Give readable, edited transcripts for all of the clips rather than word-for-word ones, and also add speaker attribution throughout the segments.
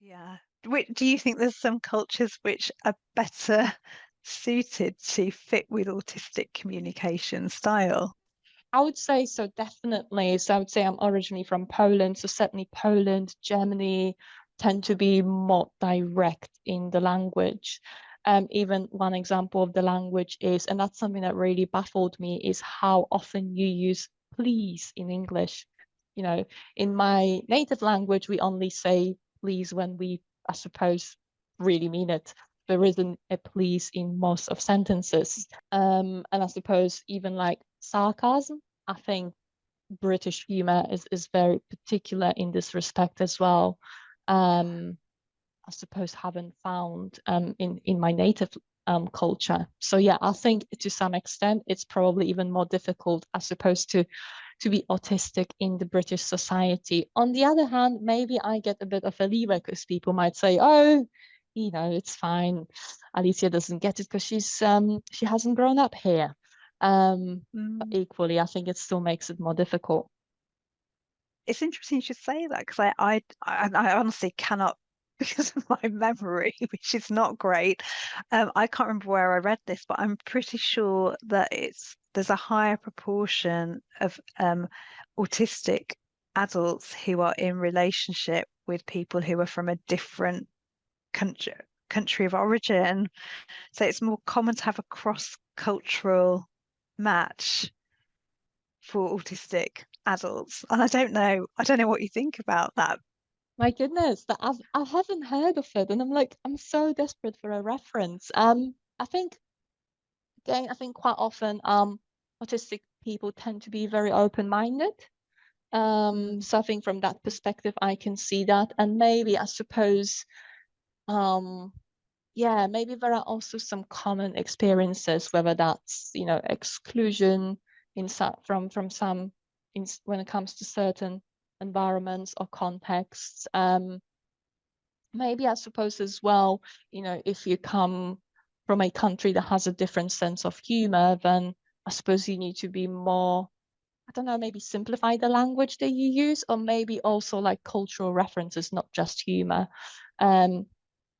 Speaker 1: Yeah. Do you think there's some cultures which are better suited to fit with autistic communication style?
Speaker 2: I would say so, definitely. So I would say I'm originally from Poland, so certainly Poland, Germany tend to be more direct in the language. Even one example of the language is, and that's something that really baffled me, is how often you use please in English. You know, in my native language, we only say please when we, I suppose, really mean it. There isn't a please in most of sentences. And I suppose even like sarcasm, I think British humor is very particular in this respect as well. Um, I suppose haven't found in my native culture. So yeah, I think to some extent it's probably even more difficult, I suppose, to be autistic in the British society. On the other hand, maybe I get a bit of a leeway because people might say, "Oh, it's fine. Alicia doesn't get it because she hasn't grown up here." But
Speaker 1: Mm.
Speaker 2: equally, I think it still makes it more difficult.
Speaker 1: It's interesting you should say that because I honestly cannot because of my memory, which is not great. I can't remember where I read this, but I'm pretty sure that there's a higher proportion of autistic adults who are in relationship with people who are from a different country country of origin. So it's more common to have a cross-cultural match for autistic adults. And I don't know what you think about that.
Speaker 2: My goodness, that I haven't heard of it, and I'm like, I'm so desperate for a reference. I think again, I think quite often autistic people tend to be very open-minded.
Speaker 1: Mm.
Speaker 2: So I think from that perspective, I can see that, and maybe I suppose, um, yeah, maybe there are also some common experiences, whether that's exclusion from some when it comes to certain environments or contexts. Maybe I suppose as well, if you come from a country that has a different sense of humor, then I suppose you need to be more, I don't know, maybe simplify the language that you use, or maybe also like cultural references, not just humor. Um,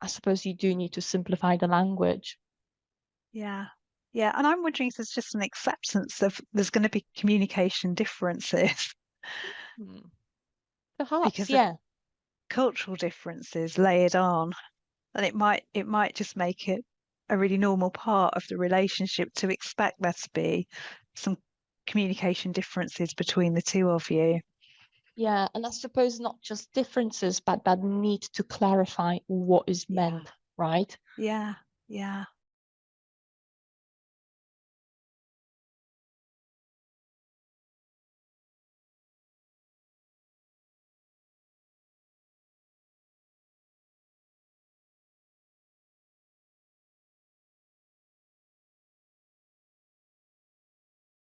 Speaker 2: I suppose you do need to simplify the language.
Speaker 1: Yeah. Yeah. And I'm wondering if there's just an acceptance of there's going to be communication differences
Speaker 2: Hmm. Perhaps,
Speaker 1: because of
Speaker 2: yeah.
Speaker 1: cultural differences layered on. And it might just make it a really normal part of the relationship to expect there to be some communication differences between the two of you.
Speaker 2: Yeah, and I suppose not just differences, but that need to clarify what is
Speaker 1: Yeah.
Speaker 2: meant, right?
Speaker 1: Yeah. Yeah.